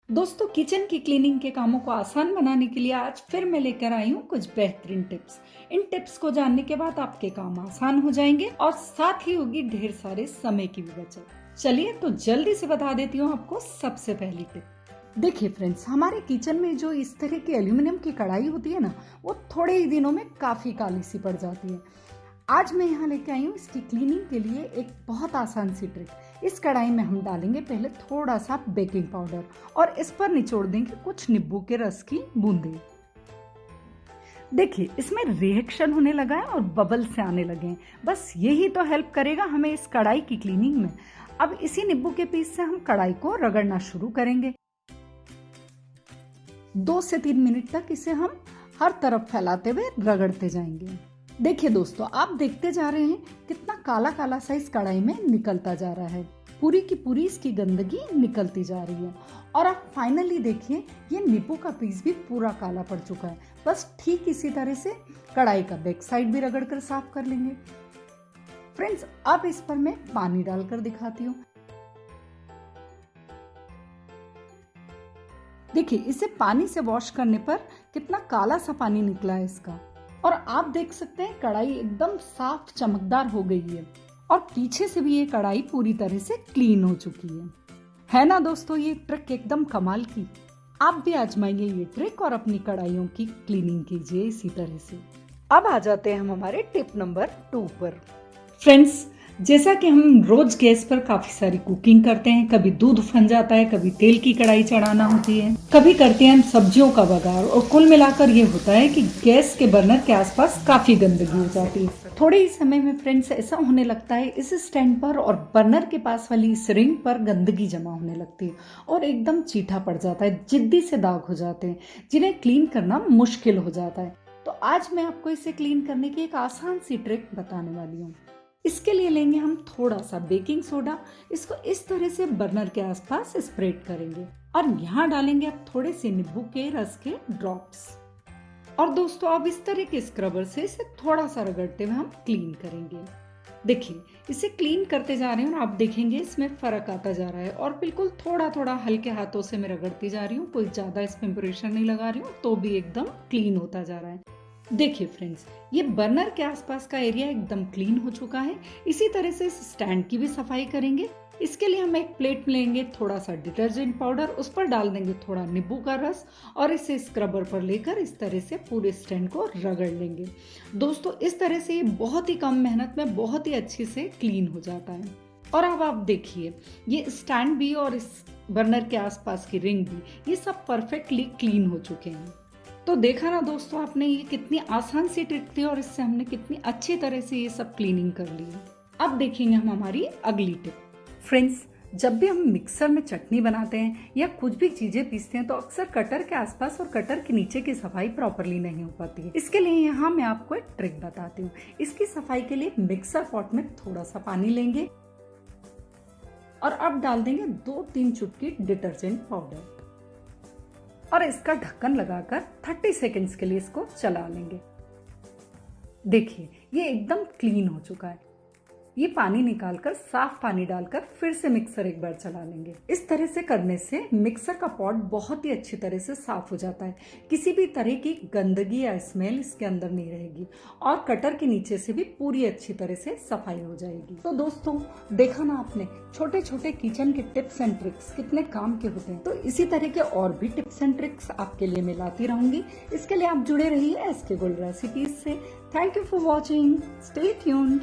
दोस्तों, किचन की क्लीनिंग के कामों को आसान बनाने के लिए आज फिर मैं लेकर आई हूँ कुछ बेहतरीन टिप्स। इन टिप्स को जानने के बाद आपके काम आसान हो जाएंगे और साथ ही होगी ढेर सारे समय की भी बचत। चलिए तो जल्दी से बता देती हूँ आपको सबसे पहली टिप। देखिए फ्रेंड्स, हमारे किचन में जो इस तरह की एल्यूमिनियम की कढ़ाई होती है ना, वो थोड़े ही दिनों में काफी काली सी पड़ जाती है। आज मैं यहाँ लेके आई हूँ इसकी क्लीनिंग के लिए एक बहुत आसान सी ट्रिक। इस कढ़ाई में हम डालेंगे पहले थोड़ा सा बेकिंग पाउडर और इस पर निचोड़ देंगे कुछ नींबू के रस की बूंदें। देखिए, इसमें रिएक्शन होने लगा है और बबल से आने लगे हैं। बस यही तो हेल्प करेगा हमें इस कढ़ाई की क्लीनिंग में। अब इसी नींबू के पीस से हम कढ़ाई को रगड़ना शुरू करेंगे। 2 से 3 मिनट तक इसे हम हर तरफ फैलाते हुए रगड़ते जाएंगे। देखिए दोस्तों, आप देखते जा रहे हैं कितना काला काला सा इस कढ़ाई में निकलता जा रहा है। पूरी की पूरी इसकी गंदगी निकलती जा रही है। और आप फाइनली देखिए, ये नींबू का पीस भी पूरा काला पड़ चुका है। बस ठीक इसी तरह से कढ़ाई का बैक साइड भी रगड़ कर साफ कर लेंगे। फ्रेंड्स, अब इस पर मैं पानी डालकर दिखाती हूँ। देखिए, इसे पानी से वॉश करने पर कितना काला सा पानी निकला है इसका। और आप देख सकते हैं कढ़ाई एकदम साफ चमकदार हो गई है और पीछे से भी ये कढ़ाई पूरी तरह से क्लीन हो चुकी है ना दोस्तों? ये ट्रिक एकदम कमाल की। आप भी आजमाइए ये ट्रिक और अपनी कढ़ाइयों की क्लीनिंग कीजिए इसी तरह से। अब आ जाते हैं हम हमारे टिप नंबर 2 पर। फ्रेंड्स, जैसा कि हम रोज गैस पर काफी सारी कुकिंग करते हैं, कभी दूध उफन जाता है, कभी तेल की कढ़ाई चढ़ाना होती है, कभी करते हैं हम सब्जियों का बघार, और कुल मिलाकर ये होता है कि गैस के बर्नर के आसपास काफी गंदगी हो जाती है। थोड़े ही समय में फ्रेंड्स ऐसा होने लगता है इस स्टैंड पर और बर्नर के पास वाली इस रिंग पर गंदगी जमा होने लगती है और एकदम चीठा पड़ जाता है, जिद्दी से दाग हो जाते हैं जिन्हें क्लीन करना मुश्किल हो जाता है। तो आज मैं आपको इसे क्लीन करने की एक आसान सी ट्रिक बताने वाली हूँ। इसके लिए लेंगे हम थोड़ा सा बेकिंग सोडा। इसको इस तरह से बर्नर के आसपास स्प्रेड करेंगे और यहाँ डालेंगे अब थोड़े से नींबू के रस के ड्रॉप्स। और दोस्तों, अब इस तरह के स्क्रबर से इसे थोड़ा सा रगड़ते हुए हम क्लीन करेंगे। देखिए, इसे क्लीन करते जा रहे हैं और आप देखेंगे इसमें फर्क आता जा रहा है और बिल्कुल थोड़ा थोड़ा हल्के हाथों से मैं रगड़ती जा रही हूँ। कोई ज्यादा इसमें प्रेशर नहीं लगा रही हूँ, तो भी एकदम क्लीन होता जा रहा है। देखिए फ्रेंड्स, ये बर्नर के आसपास का एरिया एकदम क्लीन हो चुका है। इसी तरह से इस स्टैंड की भी सफाई करेंगे। इसके लिए हम एक प्लेट में लेंगे थोड़ा सा डिटर्जेंट पाउडर, उस पर डाल देंगे थोड़ा नींबू का रस और इसे स्क्रबर पर लेकर इस तरह से पूरे स्टैंड को रगड़ लेंगे। दोस्तों, इस तरह से ये बहुत ही कम मेहनत में बहुत ही अच्छे से क्लीन हो जाता है। और अब आप देखिए, ये स्टैंड भी और इस बर्नर के आसपास की रिंग भी, ये सब परफेक्टली क्लीन हो चुके हैं। तो देखा ना दोस्तों आपने, ये कितनी आसान सी ट्रिक थी और इससे हमने कितनी अच्छी तरह से ये सब क्लीनिंग कर ली। अब देखेंगे हम हमारी अगली टिप। फ्रेंड्स, जब भी हम मिक्सर में चटनी बनाते हैं या कुछ भी चीजें पीसते हैं तो अक्सर कटर के आसपास और कटर के नीचे की सफाई प्रॉपरली नहीं हो पाती है। इसके लिए यहाँ मैं आपको एक ट्रिक बताती हूँ। इसकी सफाई के लिए मिक्सर पॉट में थोड़ा सा पानी लेंगे और अब डाल देंगे 2-3 चुटकी डिटर्जेंट पाउडर और इसका ढक्कन लगाकर 30 सेकेंड्स के लिए इसको चला लेंगे। देखिए, ये एकदम क्लीन हो चुका है। ये पानी निकालकर साफ पानी डालकर फिर से मिक्सर एक बार चला लेंगे। इस तरह से करने से मिक्सर का पॉट बहुत ही अच्छी तरह से साफ हो जाता है। किसी भी तरह की गंदगी या स्मेल इसके अंदर नहीं रहेगी और कटर के नीचे से भी पूरी अच्छी तरह से सफाई हो जाएगी। तो दोस्तों, देखा ना आपने, छोटे छोटे किचन के टिप्स एंड ट्रिक्स कितने काम के होते हैं। तो इसी तरह के और भी टिप्स एंड ट्रिक्स आपके लिए मैं लाती रहूंगी। इसके लिए आप जुड़े रहिए SK गोल्ड रेसिपीज से। Thank you for watching. Stay tuned.